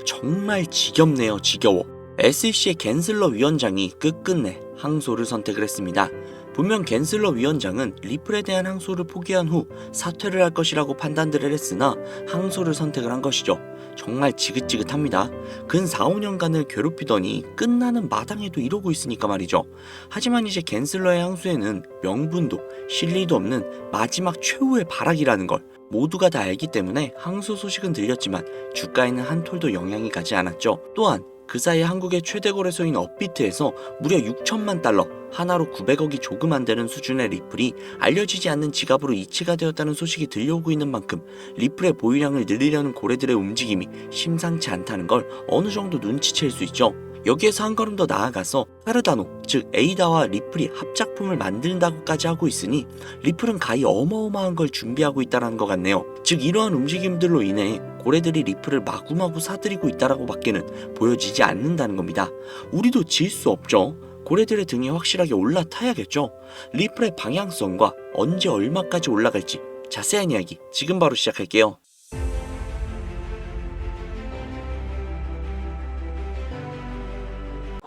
정말 지겹네요, 지겨워. SEC의 겐슬러 위원장이 끝끝내 항소를 선택을 했습니다. 분명 겐슬러 위원장은 리플에 대한 항소를 포기한 후 사퇴를 할 것이라고 판단들을 했으나 항소를 선택을 한 것이죠. 정말 지긋지긋합니다. 근 4, 5년간을 괴롭히더니 끝나는 마당에도 이러고 있으니까 말이죠. 하지만 이제 겐슬러의 항소에는 명분도 실리도 없는 마지막 최후의 발악이라는 걸 모두가 다 알기 때문에 항소 소식은 들렸지만 주가에는 한 톨도 영향이 가지 않았죠. 또한 그 사이 한국의 최대 거래소인 업비트에서 무려 6천만 달러, 하나로 900억이 조금 안 되는 수준의 리플이 알려지지 않는 지갑으로 이체가 되었다는 소식이 들려오고 있는 만큼 리플의 보유량을 늘리려는 고래들의 움직임이 심상치 않다는 걸 어느 정도 눈치챌 수 있죠. 여기에서 한 걸음 더 나아가서 카르다노, 즉 에이다와 리플이 합작품을 만든다고까지 하고 있으니 리플은 가히 어마어마한 걸 준비하고 있다는 것 같네요. 즉 이러한 움직임들로 인해 고래들이 리플을 마구마구 사들이고 있다라고 밖에는 보여지지 않는다는 겁니다. 우리도 질 수 없죠. 고래들의 등에 확실하게 올라타야겠죠. 리플의 방향성과 언제 얼마까지 올라갈지 자세한 이야기 지금 바로 시작할게요.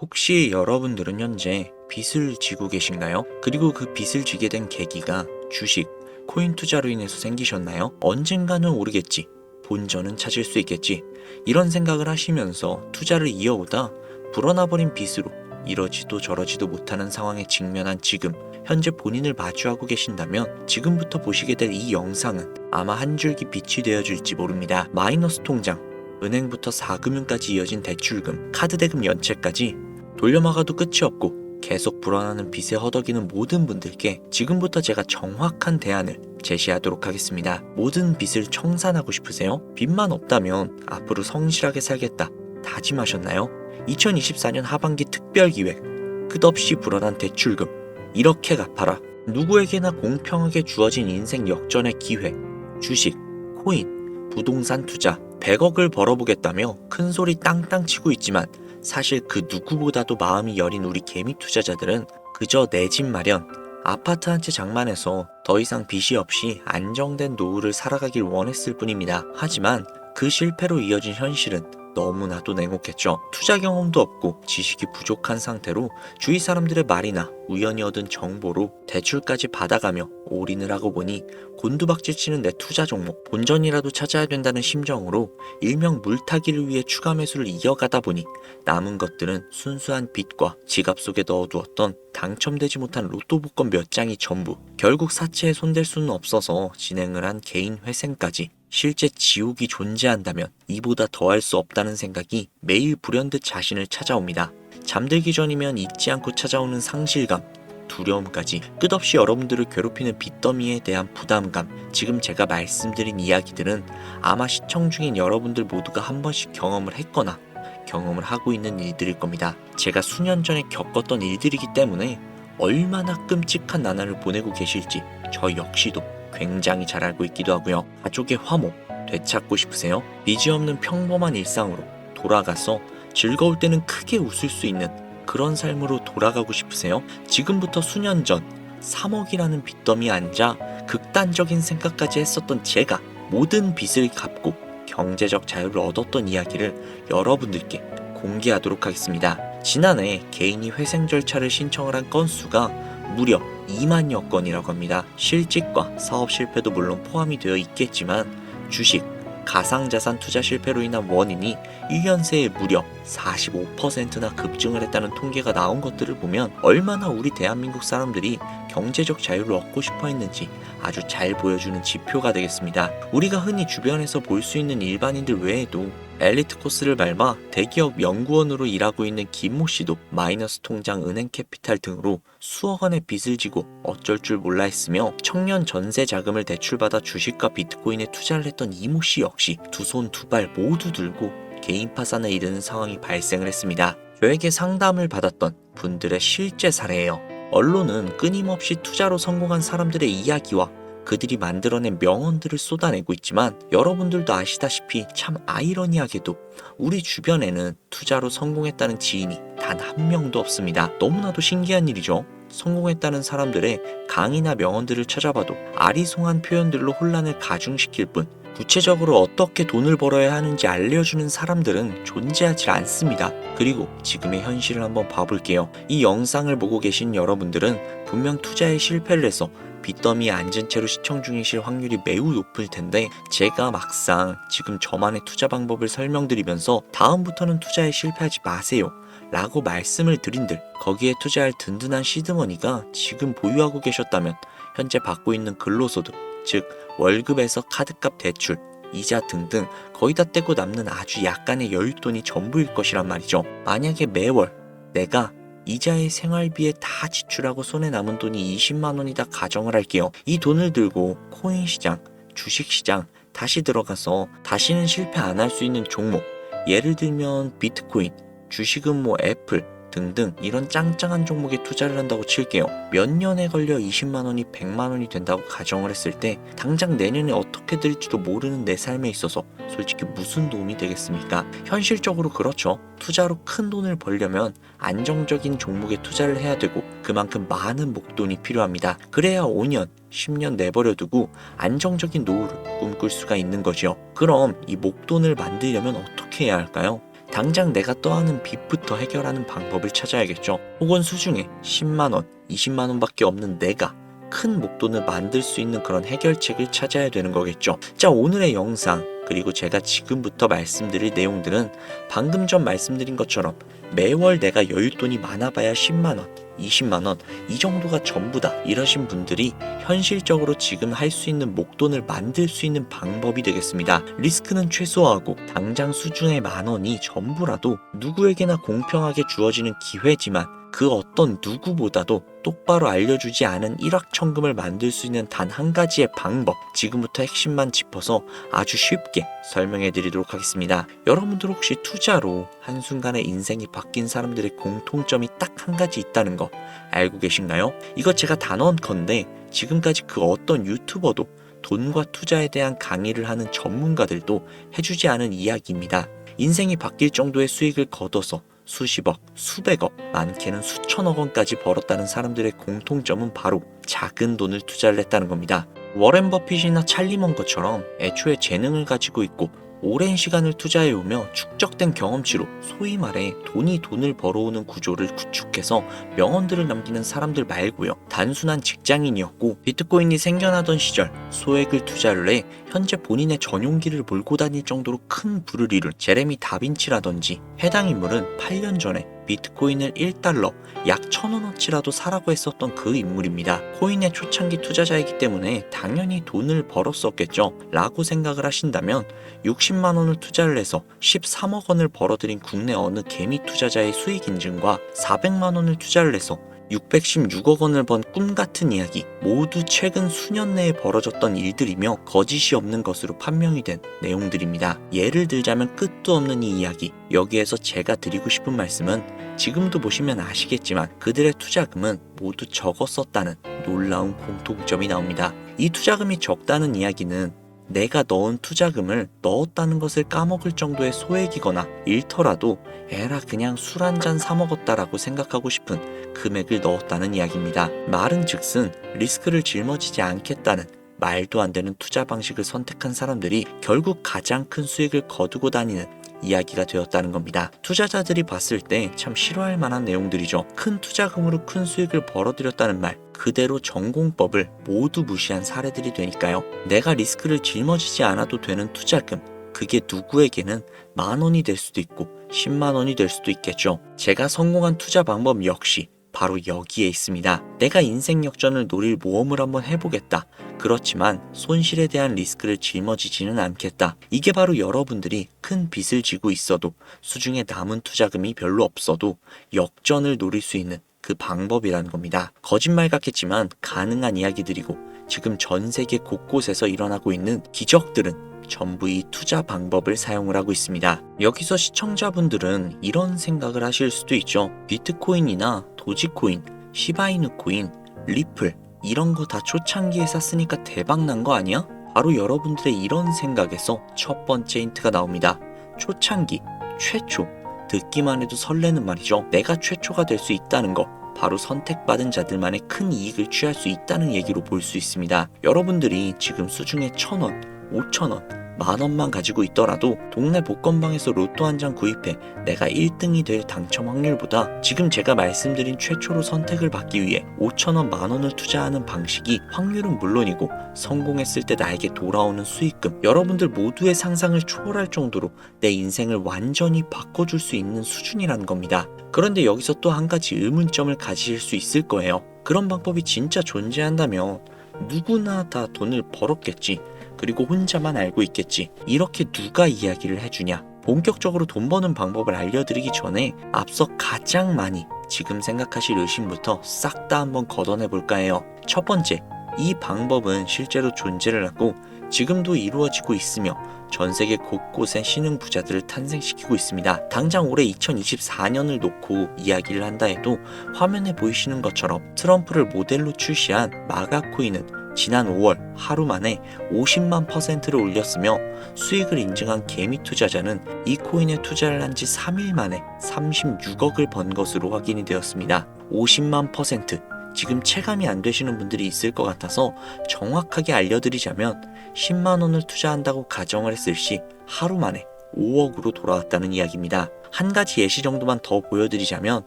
혹시 여러분들은 현재 빚을 지고 계신가요? 그리고 그 빚을 지게 된 계기가 주식, 코인 투자로 인해서 생기셨나요? 언젠가는 오르겠지, 본전은 찾을 수 있겠지, 이런 생각을 하시면서 투자를 이어오다 불어나버린 빚으로 이러지도 저러지도 못하는 상황에 직면한 지금, 현재 본인을 마주하고 계신다면 지금부터 보시게 될 이 영상은 아마 한 줄기 빛이 되어줄지 모릅니다. 마이너스 통장, 은행부터 4금융까지 이어진 대출금, 카드 대금 연체까지 돌려막아도 끝이 없고 계속 불어나는 빚에 허덕이는 모든 분들께 지금부터 제가 정확한 대안을 제시하도록 하겠습니다. 모든 빚을 청산하고 싶으세요? 빚만 없다면 앞으로 성실하게 살겠다 다짐하셨나요? 2024년 하반기 특별기획, 끝없이 불어난 대출금 이렇게 갚아라. 누구에게나 공평하게 주어진 인생 역전의 기회, 주식, 코인, 부동산 투자 100억을 벌어보겠다며 큰소리 땅땅 치고 있지만 사실 그 누구보다도 마음이 여린 우리 개미 투자자들은 그저 내 집 마련, 아파트 한 채 장만해서 더 이상 빚이 없이 안정된 노후를 살아가길 원했을 뿐입니다. 하지만 그 실패로 이어진 현실은 너무나도 냉혹했죠. 투자 경험도 없고 지식이 부족한 상태로 주위 사람들의 말이나 우연히 얻은 정보로 대출까지 받아가며 올인을 하고 보니 곤두박질 치는 내 투자 종목, 본전이라도 찾아야 된다는 심정으로 일명 물타기를 위해 추가 매수를 이어가다 보니 남은 것들은 순수한 빚과 지갑 속에 넣어두었던 당첨되지 못한 로또 복권 몇 장이 전부. 결국 사채에 손댈 수는 없어서 진행을 한 개인 회생까지. 실제 지옥이 존재한다면 이보다 더할 수 없다는 생각이 매일 불현듯 자신을 찾아옵니다. 잠들기 전이면 잊지 않고 찾아오는 상실감, 두려움까지 끝없이 여러분들을 괴롭히는 빚더미에 대한 부담감. 지금 제가 말씀드린 이야기들은 아마 시청 중인 여러분들 모두가 한 번씩 경험을 했거나 경험을 하고 있는 일들일 겁니다. 제가 수년 전에 겪었던 일들이기 때문에 얼마나 끔찍한 나날을 보내고 계실지 저 역시도 굉장히 잘 알고 있기도 하고요. 가족의 화목 되찾고 싶으세요? 빚이 없는 평범한 일상으로 돌아가서 즐거울 때는 크게 웃을 수 있는 그런 삶으로 돌아가고 싶으세요? 지금부터 수년 전 3억이라는 빚더미에 앉아 극단적인 생각까지 했었던 제가 모든 빚을 갚고 경제적 자유를 얻었던 이야기를 여러분들께 공개하도록 하겠습니다. 지난해 개인이 회생 절차를 신청을 한 건수가 무려 2만여 건이라고 합니다. 실직과 사업 실패도 물론 포함이 되어 있겠지만 주식, 가상자산 투자 실패로 인한 원인이 1년 새에 무려 45%나 급증을 했다는 통계가 나온 것들을 보면 얼마나 우리 대한민국 사람들이 경제적 자유를 얻고 싶어 했는지 아주 잘 보여주는 지표가 되겠습니다. 우리가 흔히 주변에서 볼 수 있는 일반인들 외에도 엘리트 코스를 밟아 대기업 연구원으로 일하고 있는 김모 씨도 마이너스 통장, 은행 캐피탈 등으로 수억 원의 빚을 지고 어쩔 줄 몰라 했으며 청년 전세 자금을 대출받아 주식과 비트코인에 투자를 했던 이모 씨 역시 두 손 두 발 모두 들고 개인 파산에 이르는 상황이 발생을 했습니다. 저에게 상담을 받았던 분들의 실제 사례예요. 언론은 끊임없이 투자로 성공한 사람들의 이야기와 그들이 만들어낸 명언들을 쏟아내고 있지만 여러분들도 아시다시피 참 아이러니하게도 우리 주변에는 투자로 성공했다는 지인이 단 한 명도 없습니다. 너무나도 신기한 일이죠. 성공했다는 사람들의 강의나 명언들을 찾아봐도 아리송한 표현들로 혼란을 가중시킬 뿐 구체적으로 어떻게 돈을 벌어야 하는지 알려주는 사람들은 존재하지 않습니다. 그리고 지금의 현실을 한번 봐볼게요. 이 영상을 보고 계신 여러분들은 분명 투자에 실패를 해서 빚더미에 앉은 채로 시청 중이실 확률이 매우 높을 텐데, 제가 막상 지금 저만의 투자 방법을 설명드리면서 다음부터는 투자에 실패하지 마세요 라고 말씀을 드린들, 거기에 투자할 든든한 시드머니가 지금 보유하고 계셨다면 현재 받고 있는 근로소득, 즉 월급에서 카드값 대출, 이자 등등 거의 다 떼고 남는 아주 약간의 여윳돈이 전부일 것이란 말이죠. 만약에 매월 내가 이자에 생활비에 다 지출하고 손에 남은 돈이 20만 원이다 가정을 할게요. 이 돈을 들고 코인 시장, 주식 시장 다시 들어가서 다시는 실패 안 할 수 있는 종목, 예를 들면 비트코인, 주식은 뭐 애플 등등 이런 짱짱한 종목에 투자를 한다고 칠게요. 몇 년에 걸려 20만 원이 100만 원이 된다고 가정을 했을 때 당장 내년에 어떻게 될지도 모르는 내 삶에 있어서 솔직히 무슨 도움이 되겠습니까? 현실적으로 그렇죠. 투자로 큰 돈을 벌려면 안정적인 종목에 투자를 해야 되고 그만큼 많은 목돈이 필요합니다. 그래야 5년, 10년 내버려 두고 안정적인 노후를 꿈꿀 수가 있는 거죠. 그럼 이 목돈을 만들려면 어떻게 해야 할까요? 당장 내가 떠안은 빚부터 해결하는 방법을 찾아야겠죠. 혹은 수중에 10만원, 20만원밖에 없는 내가 큰 목돈을 만들 수 있는 그런 해결책을 찾아야 되는 거겠죠. 자, 오늘의 영상 그리고 제가 지금부터 말씀드릴 내용들은 방금 전 말씀드린 것처럼 매월 내가 여윳돈이 많아봐야 10만원, 20만원 이 정도가 전부다 이러신 분들이 현실적으로 지금 할 수 있는 목돈을 만들 수 있는 방법이 되겠습니다. 리스크는 최소화하고 당장 수중에 만원이 전부라도 누구에게나 공평하게 주어지는 기회지만 그 어떤 누구보다도 똑바로 알려주지 않은 일확천금을 만들 수 있는 단 한 가지의 방법, 지금부터 핵심만 짚어서 아주 쉽게 설명해 드리도록 하겠습니다. 여러분들 혹시 투자로 한순간에 인생이 바뀐 사람들의 공통점이 딱 한 가지 있다는 거 알고 계신가요? 이거 제가 단언컨대 지금까지 그 어떤 유튜버도 돈과 투자에 대한 강의를 하는 전문가들도 해주지 않은 이야기입니다. 인생이 바뀔 정도의 수익을 거둬서 수십억, 수백억, 많게는 수천억 원까지 벌었다는 사람들의 공통점은 바로 작은 돈을 투자를 했다는 겁니다. 워렌 버핏이나 찰리 먼거처럼 애초에 재능을 가지고 있고 오랜 시간을 투자해오며 축적된 경험치로 소위 말해 돈을 벌어오는 구조를 구축해서 명언들을 남기는 사람들 말고요. 단순한 직장인이었고 비트코인이 생겨나던 시절 소액을 투자를 해 현재 본인의 전용기를 몰고 다닐 정도로 큰 부를 이룬 제레미 다빈치라든지, 해당 인물은 8년 전에 비트코인을 1달러, 약 1,000원어치라도 사라고 했었던 그 인물입니다. 코인의 초창기 투자자이기 때문에 당연히 돈을 벌었었겠죠 라고 생각을 하신다면 60만 원을 투자를 해서 13억 원을 벌어들인 국내 어느 개미 투자자의 수익 인증과 400만 원을 투자를 해서 616억 원을 번 꿈같은 이야기, 모두 최근 수년 내에 벌어졌던 일들이며 거짓이 없는 것으로 판명이 된 내용들입니다. 예를 들자면 끝도 없는 이 이야기, 여기에서 제가 드리고 싶은 말씀은 지금도 보시면 아시겠지만 그들의 투자금은 모두 적었었다는 놀라운 공통점이 나옵니다. 이 투자금이 적다는 이야기는 내가 넣은 투자금을 넣었다는 것을 까먹을 정도의 소액이거나 잃더라도 에라 그냥 술 한잔 사 먹었다라고 생각하고 싶은 금액을 넣었다는 이야기입니다. 말은즉슨 리스크를 짊어지지 않겠다는 말도 안 되는 투자 방식을 선택한 사람들이 결국 가장 큰 수익을 거두고 다니는 이야기가 되었다는 겁니다. 투자자들이 봤을 때 참 싫어할 만한 내용들이죠. 큰 투자금으로 큰 수익을 벌어들였다는 말, 그대로 전공법을 모두 무시한 사례들이 되니까요. 내가 리스크를 짊어지지 않아도 되는 투자금, 그게 누구에게는 10,000원이 될 수도 있고 10만 원이 될 수도 있겠죠. 제가 성공한 투자 방법 역시 바로 여기에 있습니다. 내가 인생 역전을 노릴 모험을 한번 해보겠다. 그렇지만 손실에 대한 리스크를 짊어지지는 않겠다. 이게 바로 여러분들이 큰 빚을 지고 있어도 수중에 남은 투자금이 별로 없어도 역전을 노릴 수 있는 그 방법이라는 겁니다. 거짓말 같겠지만 가능한 이야기들이고 지금 전 세계 곳곳에서 일어나고 있는 기적들은 전부 이 투자 방법을 사용을 하고 있습니다. 여기서 시청자분들은 이런 생각을 하실 수도 있죠. 비트코인이나 도지코인, 시바이누 코인, 리플 이런 거 다 초창기에 샀으니까 대박난 거 아니야? 바로 여러분들의 이런 생각에서 첫 번째 힌트가 나옵니다. 초창기, 최초, 듣기만 해도 설레는 말이죠. 내가 최초가 될 수 있다는 거, 바로 선택받은 자들만의 큰 이익을 취할 수 있다는 얘기로 볼 수 있습니다. 여러분들이 지금 수중에 1,000원, 5,000원, 10,000원만 가지고 있더라도 동네 복권방에서 로또 한 장 구입해 내가 1등이 될 당첨 확률보다 지금 제가 말씀드린 최초로 선택을 받기 위해 5,000원, 10,000원을 투자하는 방식이 확률은 물론이고 성공했을 때 나에게 돌아오는 수익금, 여러분들 모두의 상상을 초월할 정도로 내 인생을 완전히 바꿔줄 수 있는 수준이라는 겁니다. 그런데 여기서 또 한 가지 의문점을 가지실 수 있을 거예요. 그런 방법이 진짜 존재한다면 누구나 다 돈을 벌었겠지. 그리고 혼자만 알고 있겠지. 이렇게 누가 이야기를 해주냐? 본격적으로 돈 버는 방법을 알려드리기 전에 앞서 가장 많이 지금 생각하실 의심부터 싹 다 한번 걷어내 볼까 해요. 첫 번째, 이 방법은 실제로 존재를 하고 지금도 이루어지고 있으며 전 세계 곳곳에 신흥 부자들을 탄생시키고 있습니다. 당장 올해 2024년을 놓고 이야기를 한다 해도 화면에 보이시는 것처럼 트럼프를 모델로 출시한 마가코인은 지난 5월 하루 만에 50만 %를 올렸으며 수익을 인증한 개미 투자자는 이 코인에 투자를 한 지 3일 만에 36억을 번 것으로 확인이 되었습니다. 50만 %. 지금 체감이 안 되시는 분들이 있을 것 같아서 정확하게 알려드리자면 10만 원을 투자한다고 가정을 했을 시 하루 만에 5억으로 돌아왔다는 이야기입니다. 한 가지 예시 정도만 더 보여드리자면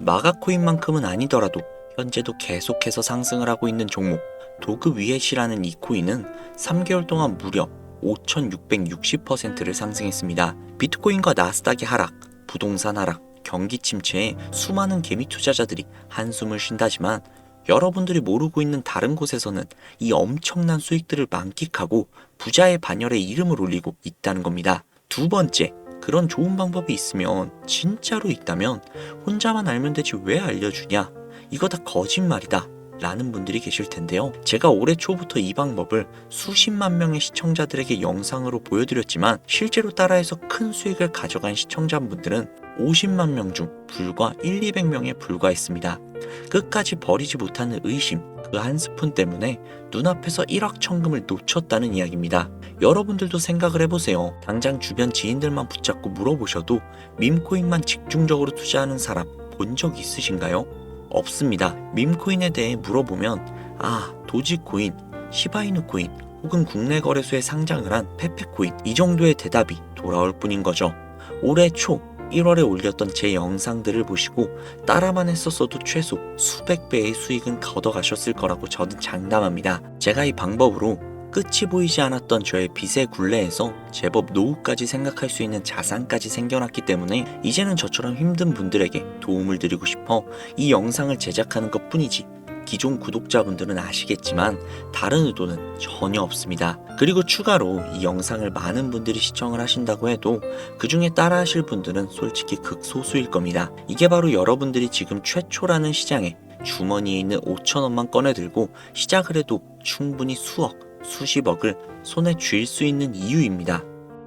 마가코인만큼은 아니더라도 현재도 계속해서 상승을 하고 있는 종목 도그 위엣이라는 이 코인은 3개월 동안 무려 5,660%를 상승했습니다. 비트코인과 나스닥의 하락, 부동산 하락, 경기 침체에 수많은 개미 투자자들이 한숨을 쉰다지만 여러분들이 모르고 있는 다른 곳에서는 이 엄청난 수익들을 만끽하고 부자의 반열에 이름을 올리고 있다는 겁니다. 두 번째, 그런 좋은 방법이 있으면 진짜로 있다면 혼자만 알면 되지 왜 알려주냐? 이거 다 거짓말이다 라는 분들이 계실 텐데요. 제가 올해 초부터 이 방법을 수십만 명의 시청자들에게 영상으로 보여드렸지만 실제로 따라해서 큰 수익을 가져간 시청자분들은 50만 명 중 불과 200명에 불과했습니다. 끝까지 버리지 못하는 의심, 그 한 스푼 때문에 눈앞에서 1억 천금을 놓쳤다는 이야기입니다. 여러분들도 생각을 해보세요. 당장 주변 지인들만 붙잡고 물어보셔도 밈코인만 집중적으로 투자하는 사람 본 적 있으신가요? 없습니다. 밈코인에 대해 물어보면 도지코인, 시바이누 코인 혹은 국내 거래소에 상장을 한 페페코인 이 정도의 대답이 돌아올 뿐인 거죠. 올해 초 1월에 올렸던 제 영상들을 보시고 따라만 했었어도 최소 수백 배의 수익은 걷어가셨을 거라고 저는 장담합니다. 제가 이 방법으로 끝이 보이지 않았던 저의 빚의 굴레에서 제법 노후까지 생각할 수 있는 자산까지 생겨났기 때문에 이제는 저처럼 힘든 분들에게 도움을 드리고 싶어 이 영상을 제작하는 것 뿐이지 기존 구독자분들은 아시겠지만 다른 의도는 전혀 없습니다. 그리고 추가로 이 영상을 많은 분들이 시청을 하신다고 해도 그 중에 따라 하실 분들은 솔직히 극소수일 겁니다. 이게 바로 여러분들이 지금 최초라는 시장에 주머니에 있는 5,000원만 꺼내들고 시작을 해도 충분히 수억, 수십억을 손에 쥘 수 있는 이유입니다.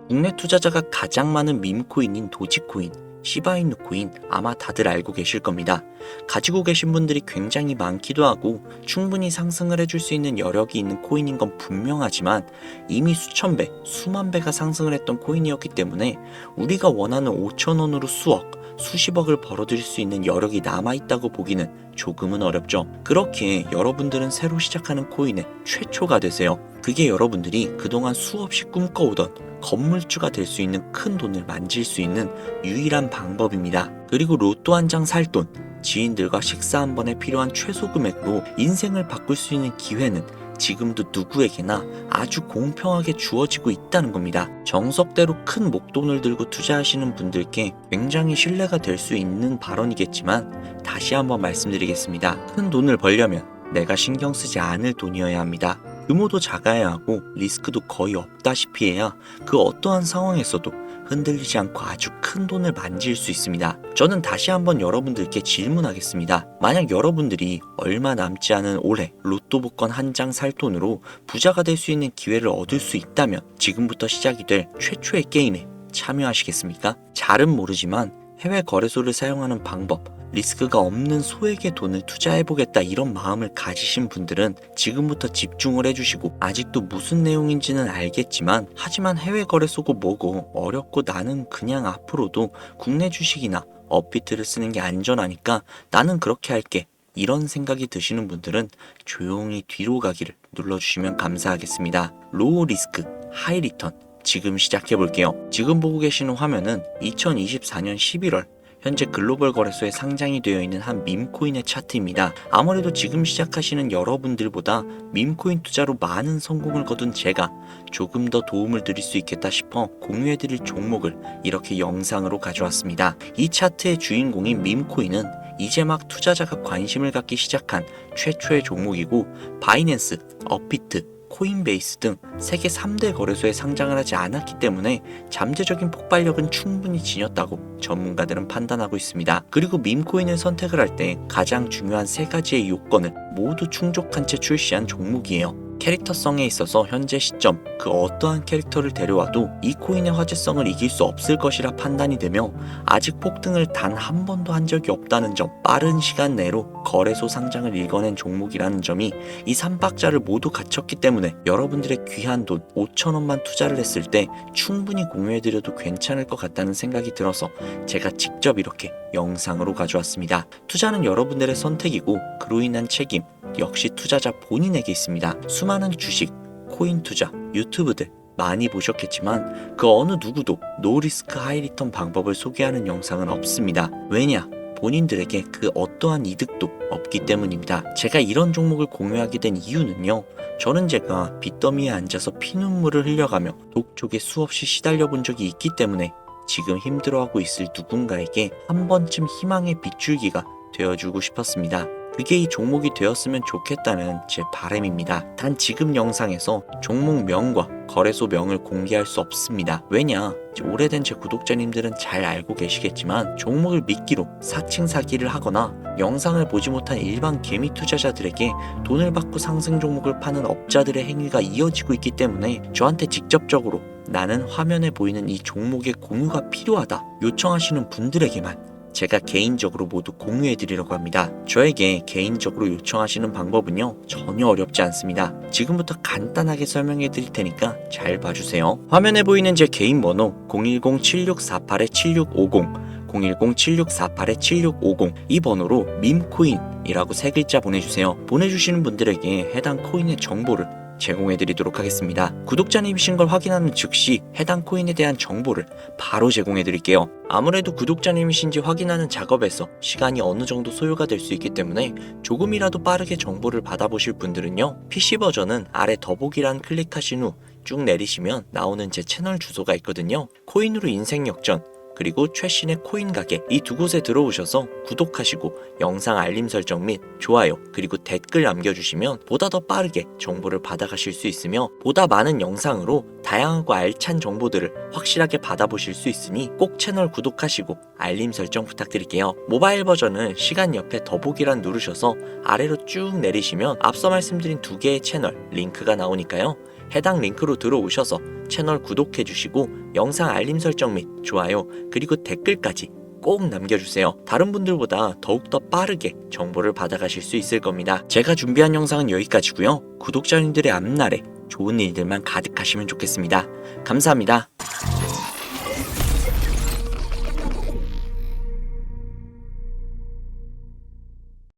국내 투자자가 가장 많은 밈코인인 도지코인, 시바이누 코인 아마 다들 알고 계실 겁니다. 가지고 계신 분들이 굉장히 많기도 하고 충분히 상승을 해줄 수 있는 여력이 있는 코인인 건 분명하지만 이미 수천 배, 수만 배가 상승을 했던 코인이었기 때문에 우리가 원하는 5,000원으로 수억, 수십억을 벌어들일 수 있는 여력이 남아있다고 보기는 조금은 어렵죠. 그렇기에 여러분들은 새로 시작하는 코인의 최초가 되세요. 그게 여러분들이 그동안 수없이 꿈꿔오던 건물주가 될 수 있는 큰 돈을 만질 수 있는 유일한 방법입니다. 그리고 로또 한 장 살 돈, 지인들과 식사 한 번에 필요한 최소 금액으로 인생을 바꿀 수 있는 기회는 지금도 누구에게나 아주 공평하게 주어지고 있다는 겁니다. 정석대로 큰 목돈을 들고 투자하시는 분들께 굉장히 신뢰가 될 수 있는 발언이겠지만 다시 한번 말씀드리겠습니다. 큰 돈을 벌려면 내가 신경 쓰지 않을 돈이어야 합니다. 규모도 작아야 하고 리스크도 거의 없다시피 해야 그 어떠한 상황에서도 흔들리지 않고 아주 큰 돈을 만질 수 있습니다. 저는 다시 한번 여러분들께 질문하겠습니다. 만약 여러분들이 얼마 남지 않은 올해 로또 복권 한 장 살 돈으로 부자가 될 수 있는 기회를 얻을 수 있다면 지금부터 시작이 될 최초의 게임에 참여하시겠습니까? 잘은 모르지만 해외 거래소를 사용하는 방법, 리스크가 없는 소액의 돈을 투자해보겠다 이런 마음을 가지신 분들은 지금부터 집중을 해주시고 아직도 무슨 내용인지는 알겠지만 하지만 해외 거래소고 뭐고 어렵고 나는 그냥 앞으로도 국내 주식이나 업비트를 쓰는 게 안전하니까 나는 그렇게 할게 이런 생각이 드시는 분들은 조용히 뒤로 가기를 눌러주시면 감사하겠습니다. 로우 리스크, 하이 리턴 지금 시작해 볼게요. 지금 보고 계시는 화면은 2024년 11월 현재 글로벌 거래소에 상장이 되어 있는 한 밈코인의 차트입니다. 아무래도 지금 시작하시는 여러분들보다 밈코인 투자로 많은 성공을 거둔 제가 조금 더 도움을 드릴 수 있겠다 싶어 공유해드릴 종목을 이렇게 영상으로 가져왔습니다. 이 차트의 주인공인 밈코인은 이제 막 투자자가 관심을 갖기 시작한 최초의 종목이고, 바이낸스, 업비트, 코인베이스 등 세계 3대 거래소에 상장을 하지 않았기 때문에 잠재적인 폭발력은 충분히 지녔다고 전문가들은 판단하고 있습니다. 그리고 밈코인을 선택을 할 때 가장 중요한 세 가지의 요건을 모두 충족한 채 출시한 종목이에요. 캐릭터성에 있어서 현재 시점 그 어떠한 캐릭터를 데려와도 이 코인의 화제성을 이길 수 없을 것이라 판단이 되며, 아직 폭등을 단 한 번도 한 적이 없다는 점, 빠른 시간 내로 거래소 상장을 읽어낸 종목이라는 점이 이 3박자를 모두 갖췄기 때문에 여러분들의 귀한 돈 5천원만 투자를 했을 때 충분히 공유해드려도 괜찮을 것 같다는 생각이 들어서 제가 직접 이렇게 영상으로 가져왔습니다. 투자는 여러분들의 선택이고 그로 인한 책임 역시 투자자 본인에게 있습니다. 수많은 주식, 코인 투자, 유튜브들 많이 보셨겠지만 그 어느 누구도 노리스크 하이리턴 방법을 소개하는 영상은 없습니다. 왜냐? 본인들에게 그 어떠한 이득도 없기 때문입니다. 제가 이런 종목을 공유하게 된 이유는요, 저는 제가 빚더미에 앉아서 피눈물을 흘려가며 독촉에 수없이 시달려 본 적이 있기 때문에 지금 힘들어하고 있을 누군가에게 한 번쯤 희망의 빗줄기가 되어주고 싶었습니다. 그게 이 종목이 되었으면 좋겠다는 제 바람입니다. 단 지금 영상에서 종목 명과 거래소 명을 공개할 수 없습니다. 왜냐? 오래된 제 구독자님들은 잘 알고 계시겠지만 종목을 미끼로 사칭 사기를 하거나 영상을 보지 못한 일반 개미 투자자들에게 돈을 받고 상승 종목을 파는 업자들의 행위가 이어지고 있기 때문에 저한테 직접적으로 나는 화면에 보이는 이 종목의 공유가 필요하다 요청하시는 분들에게만 제가 개인적으로 모두 공유해드리려고 합니다. 저에게 개인적으로 요청하시는 방법은요, 전혀 어렵지 않습니다. 지금부터 간단하게 설명해드릴 테니까 잘 봐주세요. 화면에 보이는 제 개인 번호 010-7648-7650 010-7648-7650 이 번호로 밈코인이라고 세 글자 보내주세요. 보내주시는 분들에게 해당 코인의 정보를 제공해드리도록 하겠습니다. 구독자님이신 걸 확인하는 즉시 해당 코인에 대한 정보를 바로 제공해드릴게요. 아무래도 구독자님이신지 확인하는 작업에서 시간이 어느 정도 소요가 될 수 있기 때문에 조금이라도 빠르게 정보를 받아보실 분들은요, PC 버전은 아래 더보기란 클릭하신 후 쭉 내리시면 나오는 제 채널 주소가 있거든요. 코인으로 인생 역전, 그리고 최신의 코인 가게 이 두 곳에 들어오셔서 구독하시고 영상 알림 설정 및 좋아요 그리고 댓글 남겨주시면 보다 더 빠르게 정보를 받아가실 수 있으며 보다 많은 영상으로 다양하고 알찬 정보들을 확실하게 받아보실 수 있으니 꼭 채널 구독하시고 알림 설정 부탁드릴게요. 모바일 버전은 시간 옆에 더보기란 누르셔서 아래로 쭉 내리시면 앞서 말씀드린 두 개의 채널 링크가 나오니까요. 해당 링크로 들어오셔서 채널 구독해주시고 영상 알림 설정 및 좋아요 그리고 댓글까지 꼭 남겨주세요. 다른 분들보다 더욱더 빠르게 정보를 받아가실 수 있을 겁니다. 제가 준비한 영상은 여기까지고요. 구독자님들의 앞날에 좋은 일들만 가득하시면 좋겠습니다. 감사합니다.